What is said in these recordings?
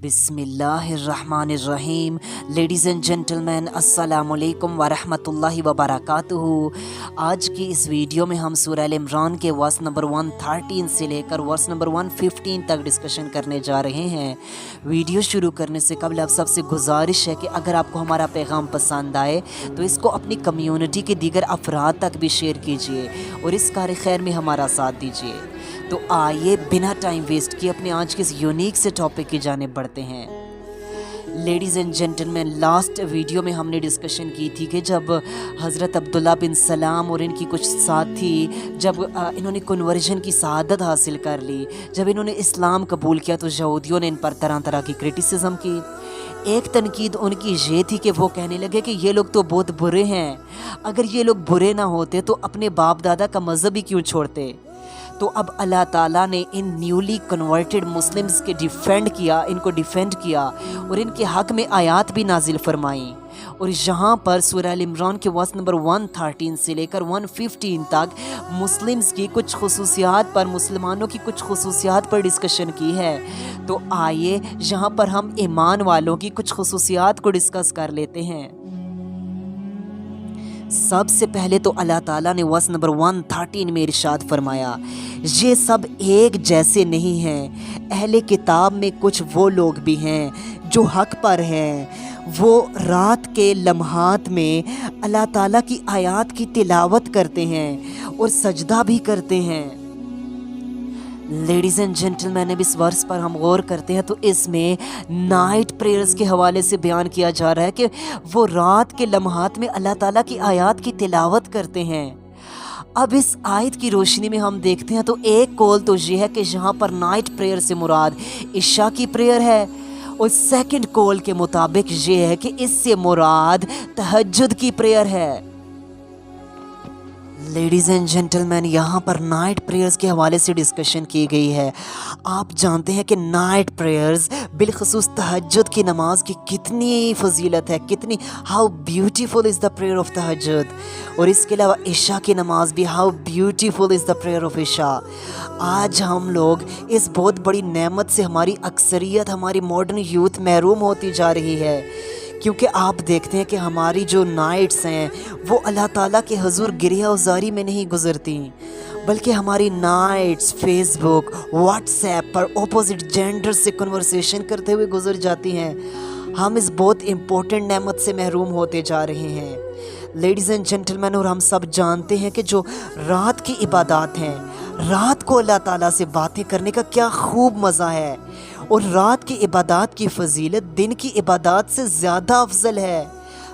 बिस्मिल्लाहिर्रहमानिर्रहीम। Ladies and gentleman, अस्सलामुअलैकुम वरहमतुल्लाहि वबरकातुहू। आज की इस वीडियो में हम सूरह अल इमरान के वर्स नंबर 113 से लेकर वर्स नंबर 115 तक डिस्कशन करने जा रहे हैं। वीडियो शुरू करने से कबल आप सबसे गुजारिश है कि अगर आपको हमारा पैगाम पसंद आए तो इसको अपनी कम्युनिटी के दीगर अफराद तक भी शेयर कीजिए और इस कार खैर में हमारा साथ दीजिए। तो आइए बिना टाइम वेस्ट किए अपने आज के इस यूनिक से टॉपिक की जानिब बढ़ते हैं। Ladies and gentleman, last video में हमने डिस्कशन की थी कि जब हज़रत अब्दुल्ला बिन सलाम और इनकी कुछ साथी जब इन्होंने कन्वर्जन की शहादत हासिल कर ली, जब इन्होंने इस्लाम कबूल किया तो यहूदियों ने इन पर तरह तरह की क्रिटिसिज्म की। एक तनकीद उनकी ये थी कि वो कहने लगे कि ये लोग तो बहुत बुरे हैं, अगर ये लोग बुरे ना होते तो अपने बाप दादा का मज़हब ही क्यों छोड़ते। तो अब अल्लाह ताला ने इन न्यूली कन्वर्टेड मुस्लिम्स के इनको डिफेंड किया और इनके हक़ में आयात भी नाजिल फरमाई। और यहाँ पर सूरह अल इमरान के वर्स नंबर 113 से लेकर 115 तक मुस्लिम्स की कुछ खुसूसियात पर, मुसलमानों की कुछ खुसूसियात पर डिस्कशन की है। तो आइए यहाँ पर हम ईमान वालों की कुछ खुसूसियात को डिस्कस कर लेते हैं। सबसे पहले तो अल्लाह ताला ने वर्स नंबर 113 में इरशाद फरमाया, ये सब एक जैसे नहीं हैं। अहले किताब में कुछ वो लोग भी हैं जो हक पर हैं, वो रात के लम्हात में अल्लाह ताला की आयात की तिलावत करते हैं और सजदा भी करते हैं। लेडीज़ एंड जेंटलमैन, अब इस वर्स पर हम गौर करते हैं तो इसमें नाइट प्रेयर्स के हवाले से बयान किया जा रहा है कि वो रात के लम्हात में अल्लाह ताला की आयत की तिलावत करते हैं। अब इस आयत की रोशनी में हम देखते हैं तो एक कौल तो ये है कि यहाँ पर नाइट प्रेयर से मुराद इशा की प्रेयर है, और सेकंड कौल के मुताबिक ये है कि इससे मुराद तहज्जुद की प्रेयर है। लेडीज़ एंड जेंटलमैन, यहाँ पर नाइट प्रेयर्स के हवाले से डिस्कशन की गई है। आप जानते हैं कि नाइट प्रेयर्स बिलखसूस तहज्जुद की नमाज की कितनी फजीलत है, कितनी how beautiful is the prayer of तहज्जुद। और इसके अलावा इशा की नमाज भी how beautiful is the prayer of इशा। आज हम लोग इस बहुत बड़ी नेमत से हमारी अक्सरियत, हमारी मॉडर्न यूथ महरूम होती जा रही है, क्योंकि आप देखते हैं कि हमारी जो नाइट्स हैं वो अल्लाह ताला के हुज़ूर गिरिया उज़ारी में नहीं गुज़रती, बल्कि हमारी नाइट्स फेसबुक व्हाट्सएप पर अपोजिट जेंडर से कन्वर्सेशन करते हुए गुज़र जाती हैं। हम इस बहुत इम्पोर्टेंट नेमत से महरूम होते जा रहे हैं। लेडीज़ एंड जेंटलमैन, और हम सब जानते हैं कि जो रात की इबादत हैं, रात को अल्लाह ताला से बातें करने का क्या खूब मज़ा है, और रात की इबादत की फजीलत दिन की इबादत से ज़्यादा अफजल है।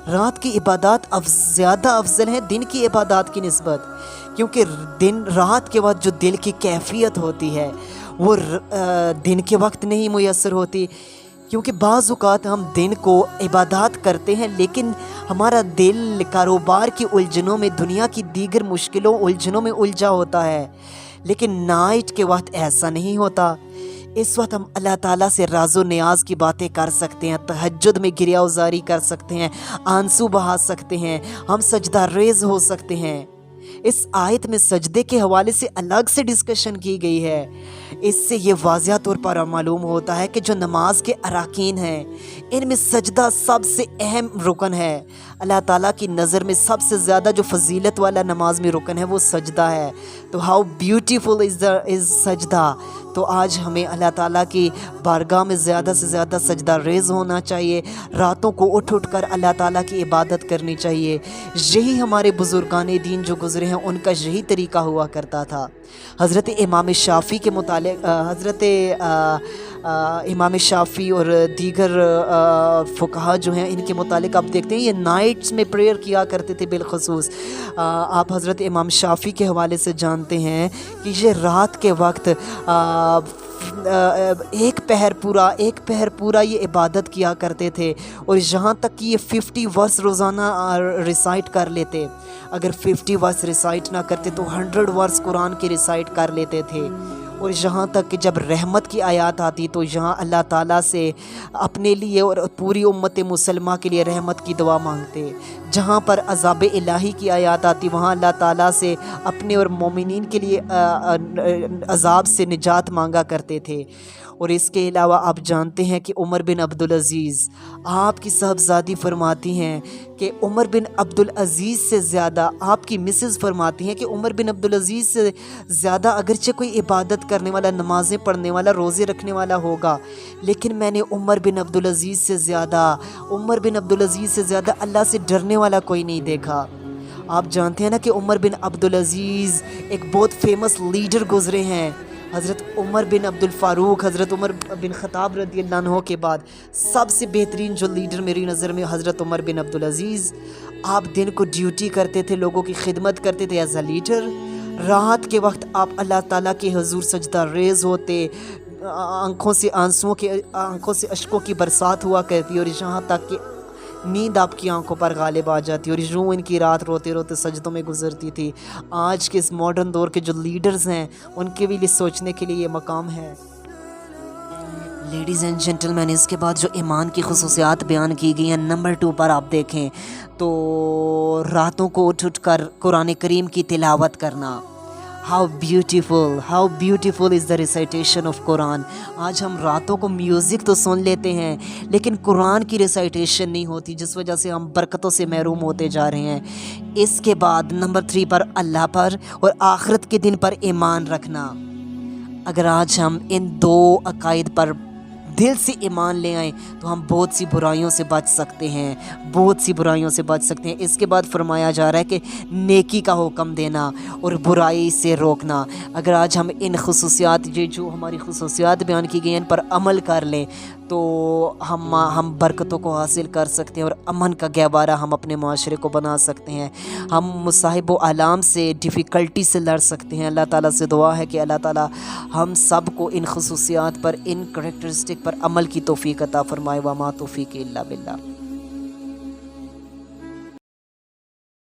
रात की इबादत ज़्यादा अफजल है दिन की इबादत की निस्बत, क्योंकि रात के वक्त जो दिल की कैफियत होती है वो दिन के वक्त नहीं मुयस्सर होती, क्योंकि बाज़ औक़ात हम दिन को इबादत करते हैं लेकिन हमारा दिल कारोबार की उलझनों में, दुनिया की दीगर मुश्किलों उलझनों में उलझा होता है। लेकिन नाइट के वक्त ऐसा नहीं होता। इस वक्त हम अल्लाह ताला से राज़ो नियाज़ की बातें कर सकते हैं, तहज्जुद में गिरिया उज़ारी कर सकते हैं, आंसू बहा सकते हैं, हम सजदा रेज़ हो सकते हैं। इस आयत में सजदे के हवाले से अलग से डिस्कशन की गई है। इससे ये वाज़िया तौर पर मालूम होता है कि जो नमाज के अराकीन हैं इनमें सजदा सबसे अहम रुकन है। अल्लाह ताला की नज़र में सबसे ज़्यादा जो फजीलत वाला नमाज में रुकन है वो सजदा है। तो हाउ ब्यूटीफुल इज़ सजदा। तो आज हमें अल्लाह ताला की बारगाह में ज़्यादा से ज़्यादा सजदा रेज़ होना चाहिए, रातों को उठ उठ कर अल्लाह ताला की इबादत करनी चाहिए। यही हमारे बुज़ुर्गान दीन जो गुज़रे हैं उनका यही तरीका हुआ करता था। हज़रत इमाम शाफ़ी के मुतालिक, हज़रत इमाम शाफ़ी और दीगर फ़ुक़हा जो हैं इनके मुतालिक आप देखते हैं ये नाइट्स में प्रेयर किया करते थे। बिलखसूस आप हज़रत इमाम शाफ़ी के हवाले से जानते हैं कि ये रात के वक्त एक पहर पूरा ये इबादत किया करते थे, और यहाँ तक कि ये 50 वर्स रोज़ाना रिसाइट कर लेते। अगर 50 वर्स रिसाइट ना करते तो 100 वर्स कुरान के रिसाइट कर लेते थे। और यहाँ तक कि जब रहमत की आयत आती तो यहाँ अल्लाह ताला से अपने लिए और पूरी उम्मत मुसलमा के लिए रहमत की दुआ मांगते। जहाँ पर अज़ाब इलाही की आयत आती वहाँ अल्लाह ताला से अपने और मोमिनीन के लिए अज़ाब से निजात मांगा करते थे। اور اس کے علاوہ آپ جانتے ہیں کہ عمر بن عبدالعزیز، آپ کی صاحبزادی فرماتی ہیں کہ عمر بن عبدالعزیز سے زیادہ، آپ کی مسز فرماتی ہیں کہ عمر بن عبدالعزیز سے زیادہ اگرچہ کوئی عبادت کرنے والا، نمازیں پڑھنے والا، روزے رکھنے والا ہوگا، لیکن میں نے عمر بن عبدالعزیز سے زیادہ اللہ سے ڈرنے والا کوئی نہیں دیکھا۔ آپ جانتے ہیں نا کہ عمر بن عبدالعزیز ایک بہت فیمس لیڈر گزرے ہیں، حضرت عمر بن عبدالفاروق، حضرت عمر بن خطاب رضی اللہ عنہ کے بعد سب سے بہترین جو لیڈر میری نظر میں حضرت عمر بن عبدالعزیز۔ آپ دن کو ڈیوٹی کرتے تھے، لوگوں کی خدمت کرتے تھے ایز اے لیڈر، رات کے وقت آپ اللہ تعالیٰ کے حضور سجدہ ریز ہوتے، آنکھوں سے اشکوں کی برسات ہوا کرتی، اور یہاں تک کہ نیند آپ کی آنکھوں پر غالب آ جاتی، اور یوں ان کی رات روتے روتے سجدوں میں گزرتی تھی۔ آج کے اس ماڈرن دور کے جو لیڈرز ہیں ان کے بھی لیے سوچنے کے لیے یہ مقام ہے۔ لیڈیز اینڈ جنٹلمین، اس کے بعد جو ایمان کی خصوصیات بیان کی گئی ہیں، نمبر 2 پر آپ دیکھیں تو راتوں کو اٹھ کر قرآن کریم کی تلاوت کرنا۔ How beautiful is the recitation of قرآن۔ آج ہم راتوں کو میوزک تو سن لیتے ہیں لیکن قرآن کی ریسائٹیشن نہیں ہوتی، جس وجہ سے ہم برکتوں سے محروم ہوتے جا رہے ہیں۔ اس کے بعد نمبر 3 پر اللہ پر اور آخرت کے دن پر ایمان رکھنا۔ اگر آج ہم ان 2 عقائد پر دل سے ایمان لے آئیں تو ہم بہت سی برائیوں سے بچ سکتے ہیں، اس کے بعد فرمایا جا رہا ہے کہ نیکی کا حکم دینا اور برائی سے روکنا۔ اگر آج ہم ان خصوصیات، یہ جو ہماری خصوصیات بیان کی گئی ہیں، ان پر عمل کر لیں تو ہم برکتوں کو حاصل کر سکتے ہیں اور امن کا گہوارہ ہم اپنے معاشرے کو بنا سکتے ہیں۔ ہم مصائب و آلام سے، ڈیفیکلٹی سے لڑ سکتے ہیں۔ اللہ تعالیٰ سے دعا ہے کہ اللہ تعالیٰ ہم سب کو ان خصوصیات پر، ان کریکٹرسٹک پر عمل کی توفیق عطا فرمائے۔ وما توفیق الا باللہ۔